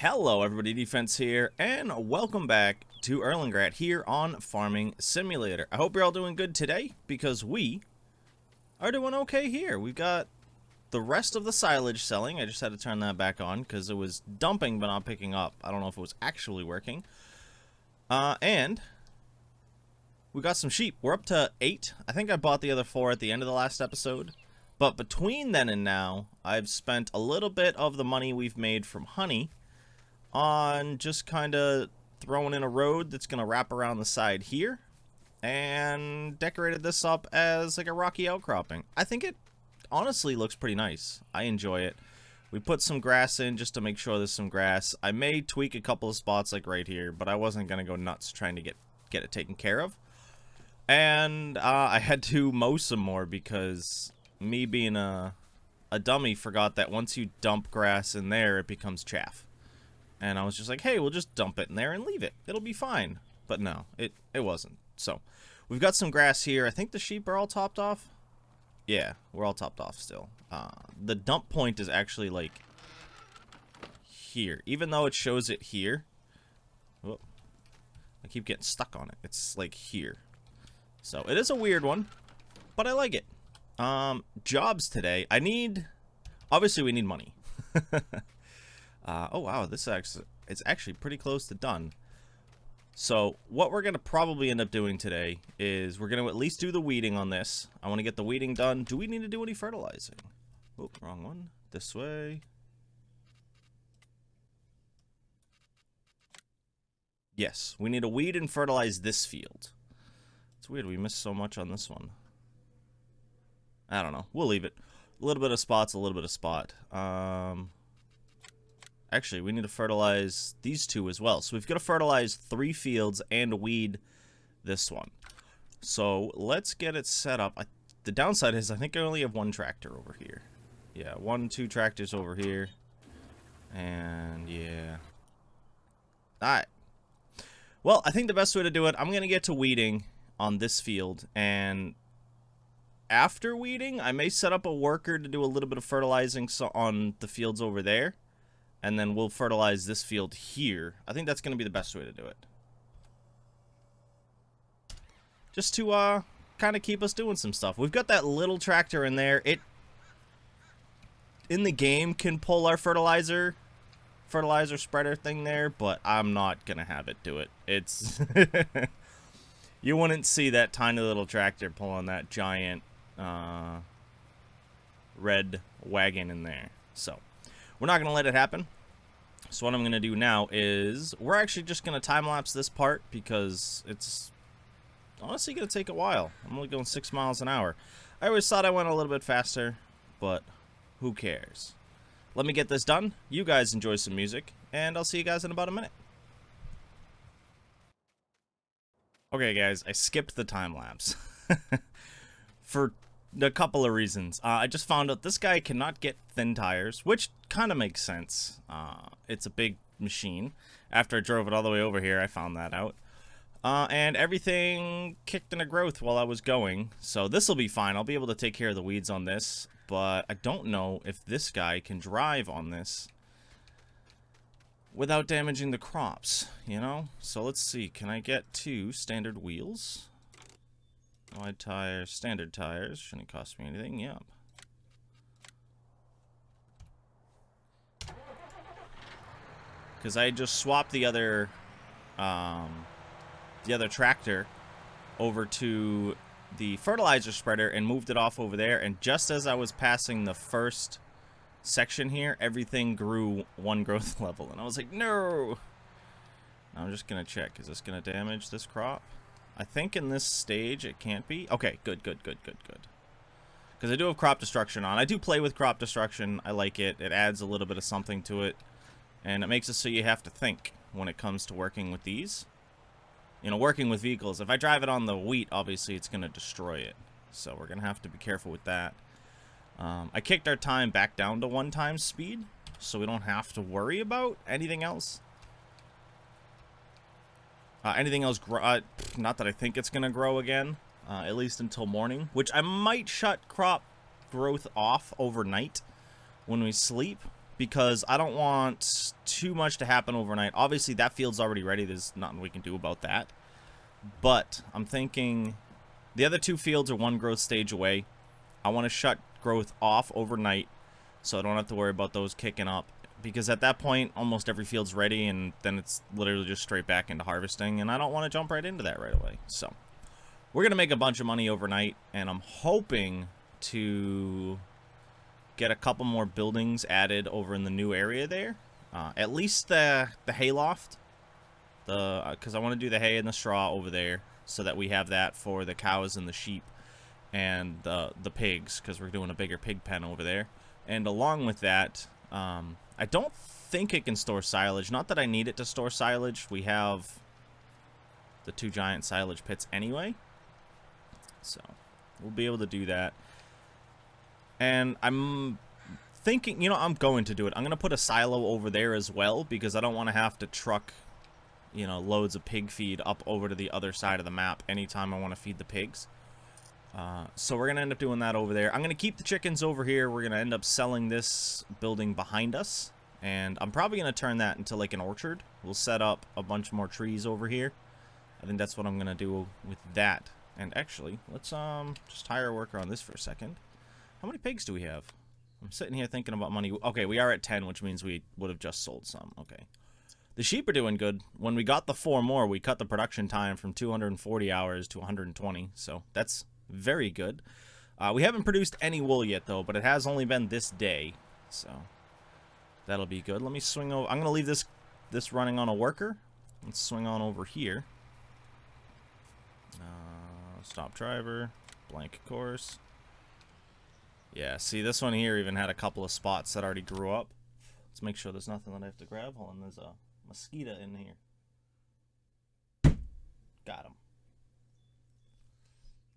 Hello everybody, Defense here, and welcome back to Erlengrat here on Farming Simulator. I hope you're all doing good today, because we are doing okay here. We've got the rest of the silage selling. I just had to turn that back on, because it was dumping but not picking up. I don't know if it was actually working. And we got some sheep. We're up to 8. I think I bought the other 4 at the end of the last episode. But between then and now, I've spent a little bit of the money we've made from honey on just kind of throwing in a road that's going to wrap around the side here, and decorated this up as like a rocky outcropping. I think it honestly looks pretty nice. I enjoy it. We put some grass in just to make sure there's some grass. I may tweak a couple of spots like right here, but I wasn't going to go nuts trying to get it taken care of. And I had to mow some more because me being a dummy forgot that once you dump grass in there, it becomes chaff. And I was just like, hey, we'll just dump it in there and leave it. It'll be fine. But no, it wasn't. So, we've got some grass here. I think the sheep are all topped off. Yeah, we're all topped off still. The dump point is actually, like, here. Even though it shows it here. Whoop, I keep getting stuck on it. It's, like, here. So, it is a weird one. But I like it. Jobs today. Obviously, we need money. Oh wow, it's actually pretty close to done. So what we're going to probably end up doing today is we're going to at least do the weeding on this. I want to get the weeding done. Do we need to do any fertilizing? Oh, wrong one. This way. Yes, we need to weed and fertilize this field. It's weird, we missed so much on this one. I don't know. We'll leave it. A little bit of spots, a little bit of spot. Actually, we need to fertilize these two as well. So we've got to fertilize 3 fields and weed this one. So let's get it set up. The downside is I think I only have 1 tractor over here. Yeah, 2 tractors over here. And yeah. Alright. Well, I think the best way to do it, I'm going to get to weeding on this field. And after weeding, I may set up a worker to do a little bit of fertilizing on the fields over there. And then we'll fertilize this field here. I think that's going to be the best way to do it. Just to kind of keep us doing some stuff. We've got that little tractor in there. It, in the game, can pull our fertilizer spreader thing there, but I'm not going to have it do it. It's... You wouldn't see that tiny little tractor pulling that giant red wagon in there. So, we're not going to let it happen. So what I'm going to do now is we're actually just going to time-lapse this part because it's honestly going to take a while. I'm only going 6 miles an hour. I always thought I went a little bit faster, but who cares? Let me get this done. You guys enjoy some music, and I'll see you guys in about a minute. Okay, guys, I skipped the time-lapse. For a couple of reasons. I just found out this guy cannot get thin tires, which kind of makes sense. It's a big machine. After I drove it all the way over here, I found that out. And everything kicked into growth while I was going, so this will be fine. I'll be able to take care of the weeds on this, but I don't know if this guy can drive on this without damaging the crops, you know? So let's see, can I get 2 standard wheels? Wide tires, standard tires, shouldn't cost me anything, yep. Because I just swapped the other tractor over to the fertilizer spreader and moved it off over there, and just as I was passing the first section here, everything grew 1 growth level, and I was like, no! Now I'm just gonna check, is this gonna damage this crop? I think in this stage it can't be. Okay, good. Because I do have crop destruction on. I do play with crop destruction. I like it. It adds a little bit of something to it. And it makes it so you have to think when it comes to working with these. You know, working with vehicles. If I drive it on the wheat, obviously it's going to destroy it. So we're going to have to be careful with that. I kicked our time back down to 1 times speed, so we don't have to worry about anything else. Anything else, not that I think it's going to grow again, at least until morning, which I might shut crop growth off overnight when we sleep, because I don't want too much to happen overnight. Obviously, that field's already ready. There's nothing we can do about that. But I'm thinking the other 2 fields are 1 growth stage away. I want to shut growth off overnight so I don't have to worry about those kicking up. Because at that point, almost every field's ready, and then it's literally just straight back into harvesting, and I don't want to jump right into that right away. So we're going to make a bunch of money overnight, and I'm hoping to get a couple more buildings added over in the new area there. At least the hayloft. Because I want to do the hay and the straw over there so that we have that for the cows and the sheep and the pigs, because we're doing a bigger pig pen over there. And along with that, I don't think it can store silage. Not that I need it to store silage. We have the 2 giant silage pits anyway. So we'll be able to do that. And I'm thinking, you know, I'm going to do it. I'm going to put a silo over there as well, because I don't want to have to truck, you know, loads of pig feed up over to the other side of the map anytime I want to feed the pigs. So we're going to end up doing that over there. I'm going to keep the chickens over here. We're going to end up selling this building behind us. And I'm probably going to turn that into like an orchard. We'll set up a bunch more trees over here. I think that's what I'm going to do with that. And actually, let's just hire a worker on this for a second. How many pigs do we have? I'm sitting here thinking about money. Okay, we are at 10, which means we would have just sold some. Okay. The sheep are doing good. When we got the 4 more, we cut the production time from 240 hours to 120. So that's very good. We haven't produced any wool yet, though, but it has only been this day. So that'll be good. Let me swing over. I'm going to leave this running on a worker. Let's swing on over here. Stop driver. Blank course. Yeah, see, this one here even had a couple of spots that already grew up. Let's make sure there's nothing that I have to grab. Hold on, there's a mosquito in here. Got him.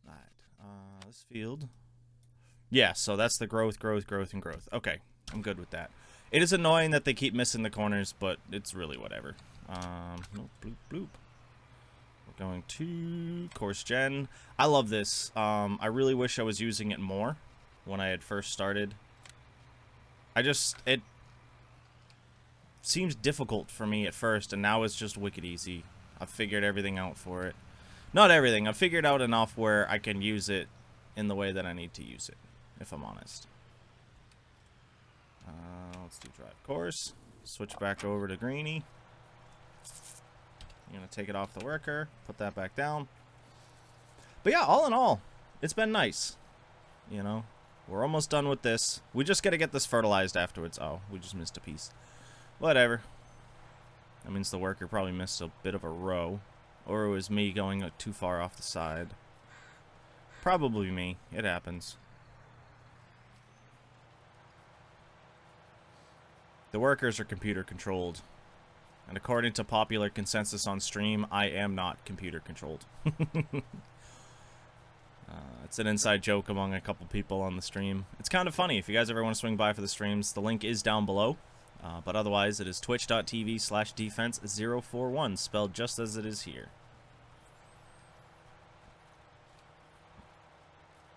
Alright, this field. Yeah, so that's the growth, and growth. Okay, I'm good with that. It is annoying that they keep missing the corners, but it's really whatever. Nope, bloop, bloop. We're going to course gen. I love this. I really wish I was using it more when I had first started. It seems difficult for me at first, and now it's just wicked easy. I've figured everything out for it. Not everything. I've figured out enough where I can use it in the way that I need to use it, if I'm honest. Let's do drive course. Switch back over to greenie. I'm going to take it off the worker, put that back down. But yeah, all in all, it's been nice. You know, we're almost done with this. We just got to get this fertilized afterwards. Oh, we just missed a piece. Whatever. That means the worker probably missed a bit of a row. Or it was me going too far off the side. Probably me. It happens. The workers are computer controlled. And according to popular consensus on stream, I am not computer controlled. It's an inside joke among a couple people on the stream. It's kind of funny. If you guys ever want to swing by for the streams, the link is down below. But otherwise, it is twitch.tv/defense041, spelled just as it is here.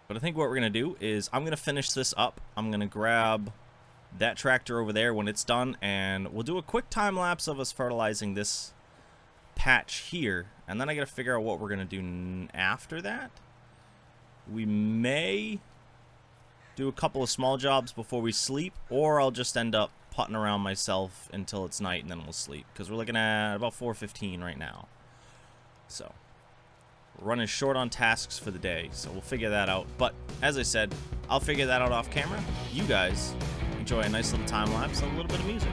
But I think what we're going to do is I'm going to finish this up. I'm going to grab that tractor over there when it's done, and we'll do a quick time lapse of us fertilizing this patch here, and then I got to figure out what we're going to do after that. We may do a couple of small jobs before we sleep, or I'll just end up putting around myself until it's night and then we'll sleep, because we're looking at about 4:15 right now. So we're running short on tasks for the day, so we'll figure that out. But as I said, I'll figure that out off camera. You guys enjoy a nice little time lapse and a little bit of music.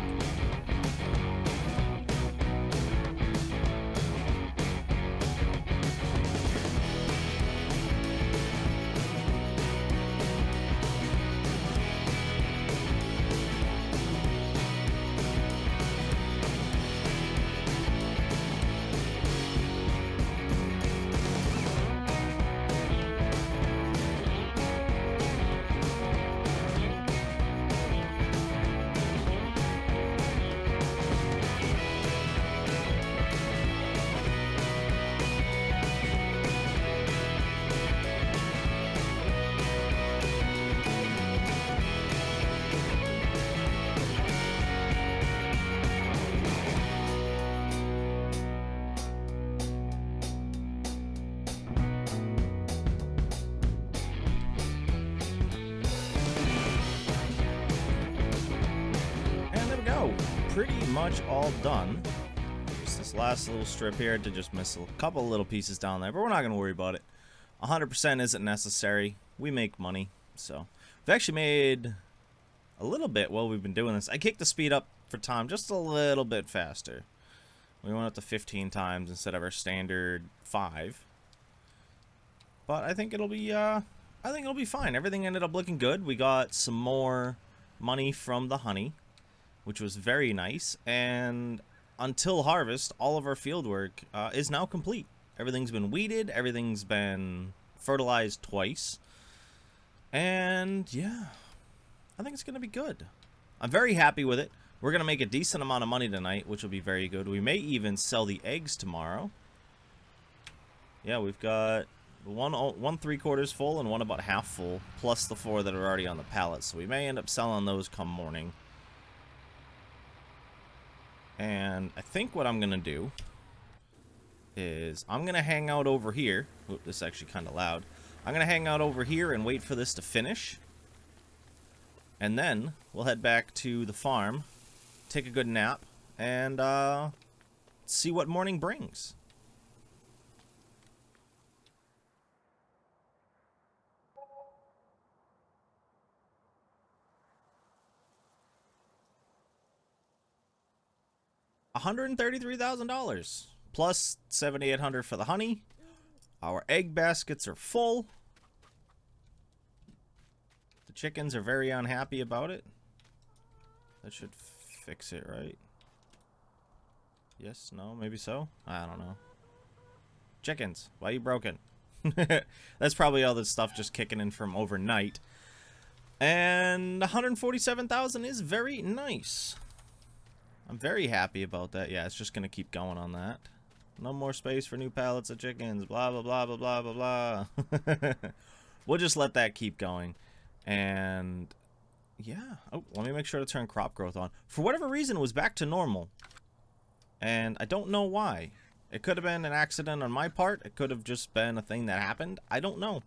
pretty much all done. Just this last little strip here to just miss a couple little pieces down there, but we're not going to worry about it. 100% isn't necessary. We make money, so we've actually made a little bit while we've been doing this. I kicked the speed up for time just a little bit faster. We went up to 15 times instead of our standard 5. But I think it'll be fine. Everything ended up looking good. We got some more money from the honey, which was very nice. And until harvest, all of our field work is now complete. Everything's been weeded. Everything's been fertilized twice. And yeah, I think it's going to be good. I'm very happy with it. We're going to make a decent amount of money tonight, which will be very good. We may even sell the eggs tomorrow. Yeah, we've got one 3/4 full and one about half full, plus the 4 that are already on the pallet. So we may end up selling those come morning. And I think what I'm going to do is I'm going to hang out over here. Oop, this is actually kind of loud. I'm going to hang out over here and wait for this to finish. And then we'll head back to the farm, take a good nap, and see what morning brings. $133,000 plus $7,800 for the honey. Our egg baskets are full. The chickens are very unhappy about it. That should fix it, right? Yes, no, maybe so. I don't know. Chickens, why are you broken? That's probably all this stuff just kicking in from overnight. And 147,000 is very nice. I'm very happy about that. Yeah, it's just going to keep going on that. No more space for new pallets of chickens. Blah, blah, blah, blah, blah, blah, blah. We'll just let that keep going. And, yeah. Oh, let me make sure to turn crop growth on. For whatever reason, it was back to normal. And I don't know why. It could have been an accident on my part. It could have just been a thing that happened. I don't know.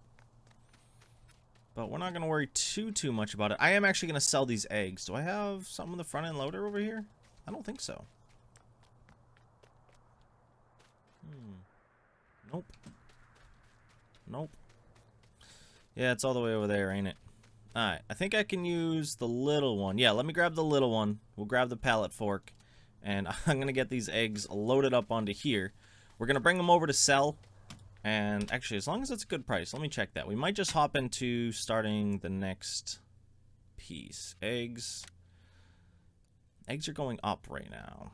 But we're not going to worry too much about it. I am actually going to sell these eggs. Do I have something with the front end loader over here? I don't think so. Nope. Nope. Yeah, it's all the way over there, ain't it? Alright, I think I can use the little one. Yeah, let me grab the little one. We'll grab the pallet fork. And I'm going to get these eggs loaded up onto here. We're going to bring them over to sell. And actually, as long as it's a good price, let me check that. We might just hop into starting the next piece. Eggs. Eggs are going up right now.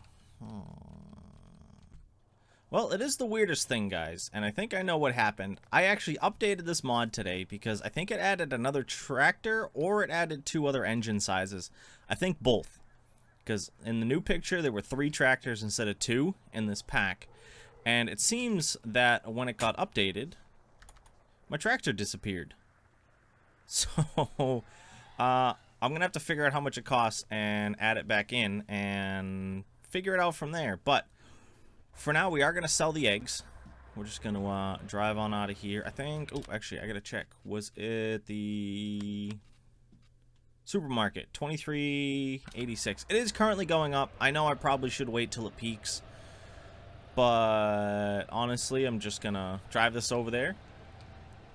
Well, it is the weirdest thing, guys, and I think I know what happened. I actually updated this mod today because I think it added another tractor or it added 2 other engine sizes. I think both. Because in the new picture, there were 3 tractors instead of 2 in this pack. And it seems that when it got updated, my tractor disappeared. So, I'm going to have to figure out how much it costs and add it back in and figure it out from there. But for now, we are going to sell the eggs. We're just going to drive on out of here. I think... Oh, actually, I got to check. Was it the supermarket? $23.86. It is currently going up. I know I probably should wait till it peaks. But honestly, I'm just going to drive this over there.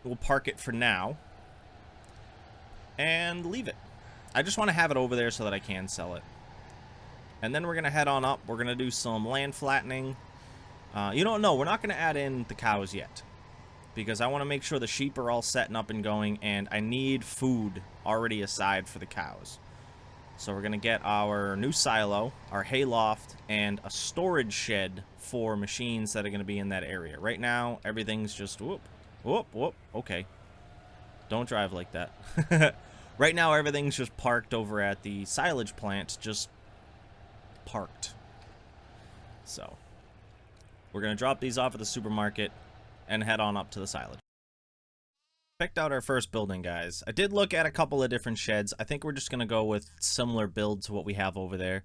We'll park it for now. And leave it. I just want to have it over there so that I can sell it. And then we're going to head on up. We're going to do some land flattening. You don't know. We're not going to add in the cows yet. Because I want to make sure the sheep are all set and up and going. And I need food already aside for the cows. So we're going to get our new silo, our hay loft, and a storage shed for machines that are going to be in that area. Right now, everything's just... Whoop, whoop, whoop. Okay. Don't drive like that. Right now, everything's just parked over at the silage plant, just parked. So, we're going to drop these off at the supermarket and head on up to the silage. Picked out our first building, guys. I did look at a couple of different sheds. I think we're just going to go with similar build to what we have over there.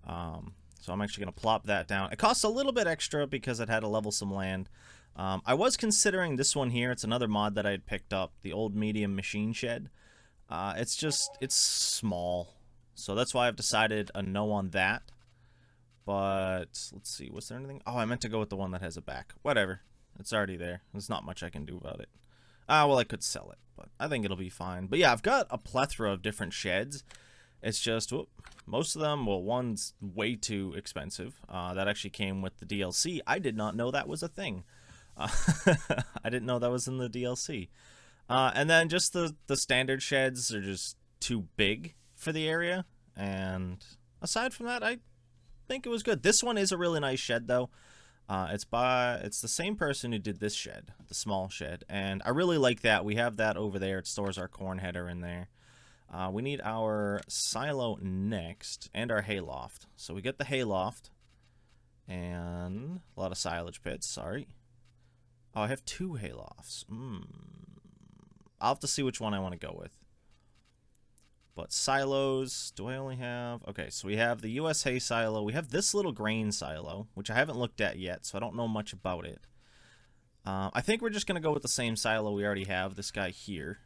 So I'm actually going to plop that down. It costs a little bit extra because it had to level some land. I was considering this one here. It's another mod that I had picked up, the old medium machine shed. It's small. So that's why I've decided a no on that. But let's see. Was there anything? Oh, I meant to go with the one that has a back. Whatever. It's already there. There's not much I can do about it. Well, I could sell it, but I think it'll be fine. But yeah, I've got a plethora of different sheds. It's just, most of them, well, one's way too expensive. That actually came with the DLC. I did not know that was a thing. I didn't know that was in the DLC. And then just the standard sheds are just too big for the area. And aside from that, I think it was good. This one is a really nice shed, though. It's the same person who did this shed, the small shed, and I really like that. We have that over there. It stores our corn header in there. We need our silo next, and our hayloft. So we get the hayloft, and a lot of silage pits, sorry. Oh, I have 2 haylofts. I'll have to see which one I want to go with. But silos, do I only have... Okay, so we have the US hay silo. We have this little grain silo, which I haven't looked at yet, so I don't know much about it. I think we're just going to go with the same silo we already have, this guy here.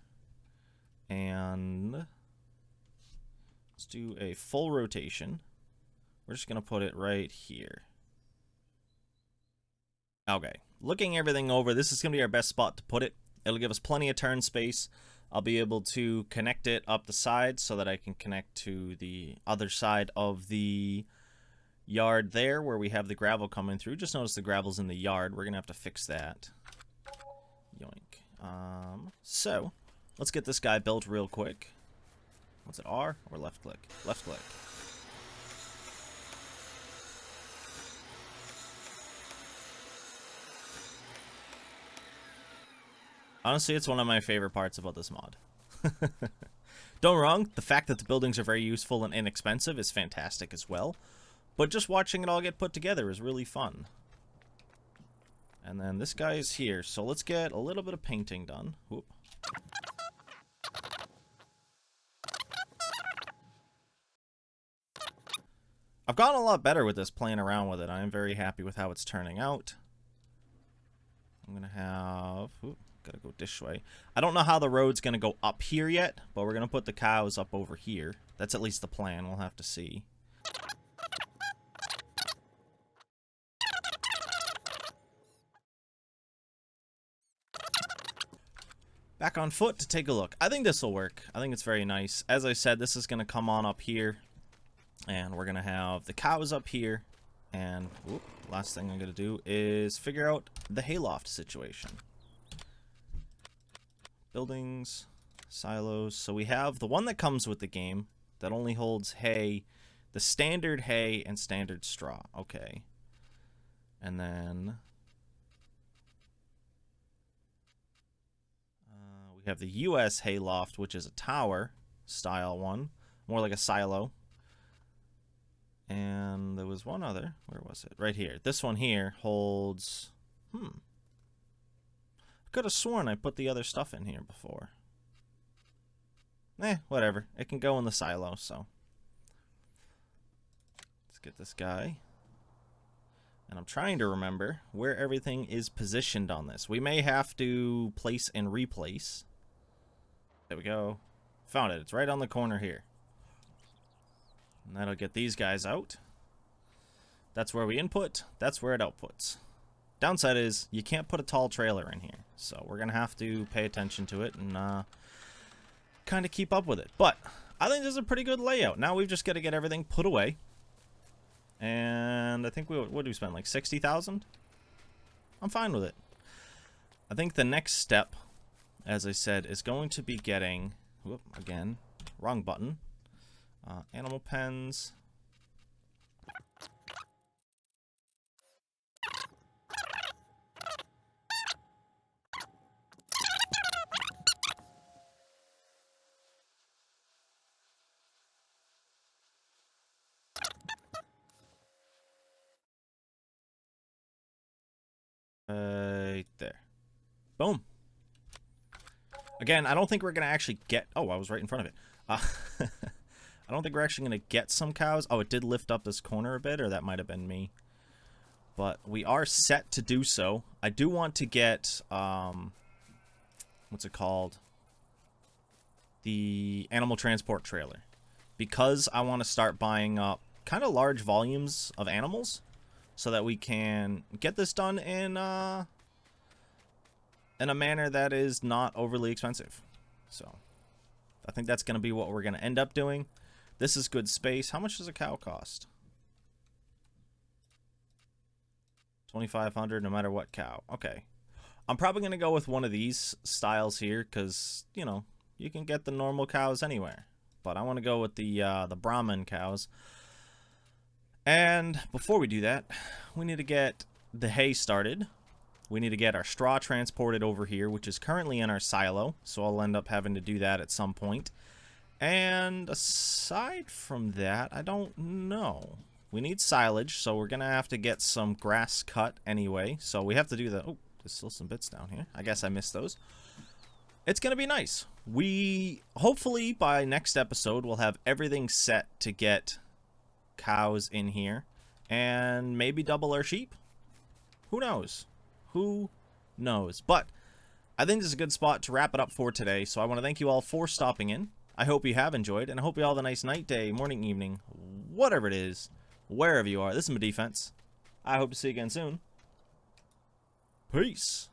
And let's do a full rotation. We're just going to put it right here. Okay, looking everything over, this is going to be our best spot to put it. It'll give us plenty of turn space. I'll be able to connect it up the side so that I can connect to the other side of the yard there where we have the gravel coming through. Just notice the gravel's in the yard. We're going to have to fix that. Yoink. So, let's get this guy built real quick. What's it, R or left click? Left click. Honestly, it's one of my favorite parts about this mod. Don't wrong, the fact that the buildings are very useful and inexpensive is fantastic as well. But just watching it all get put together is really fun. And then this guy is here, so let's get a little bit of painting done. Whoop. I've gotten a lot better with this, playing around with it. I am very happy with how it's turning out. I'm going to have... Whoop. Gotta go this way. I don't know how the road's gonna go up here yet, but we're gonna put the cows up over here. That's at least the plan. We'll have to see. Back on foot to take a look. I think this will work. I think it's very nice. As I said, this is gonna come on up here, and we're gonna have the cows up here. And whoop, last thing I'm gonna do is figure out the hayloft situation. Buildings, silos. So we have the one that comes with the game that only holds hay, the standard hay and standard straw. Okay. And then we have the US hayloft, which is a tower style one, more like a silo. And there was one other. Where was it? Right here. This one here holds... Could have sworn I put the other stuff in here before. Whatever. It can go in the silo, so. Let's get this guy. And I'm trying to remember where everything is positioned on this. We may have to place and replace. There we go. Found it. It's right on the corner here. And that'll get these guys out. That's where we input. That's where it outputs. Downside is you can't put a tall trailer in here, so we're gonna have to pay attention to it and kind of keep up with it. But I think this is a pretty good layout. Now we've just got to get everything put away, and I think what do we spend, like 60,000? I'm fine with it. I think the next step, as I said, is going to be getting, whoop, again, wrong button, animal pens. Right there. Boom. Again, I don't think we're going to actually get... Oh, I was right in front of it. I don't think we're actually going to get some cows. Oh, it did lift up this corner a bit, or that might have been me. But we are set to do so. I do want to get... what's it called? The animal transport trailer. Because I want to start buying up kind of large volumes of animals so that we can get this done in a manner that is not overly expensive. So I think that's going to be what we're going to end up doing. This is good space. How much does a cow cost? 2,500 no matter what cow. Okay. I'm probably going to go with one of these styles here because, you know, you can get the normal cows anywhere. But I want to go with the Brahman cows. And before we do that, we need to get the hay started. We need to get our straw transported over here, which is currently in our silo. So I'll end up having to do that at some point. And aside from that, I don't know. We need silage, so we're going to have to get some grass cut anyway. So we have to do the... Oh, there's still some bits down here. I guess I missed those. It's going to be nice. We, hopefully, by next episode, we'll have everything set to get cows in here. And maybe double our sheep. Who knows? Who knows? But I think this is a good spot to wrap it up for today. So I want to thank you all for stopping in. I hope you have enjoyed, and I hope you all have a nice night, day, morning, evening, whatever it is, wherever you are. This is my defense. I hope to see you again soon. Peace.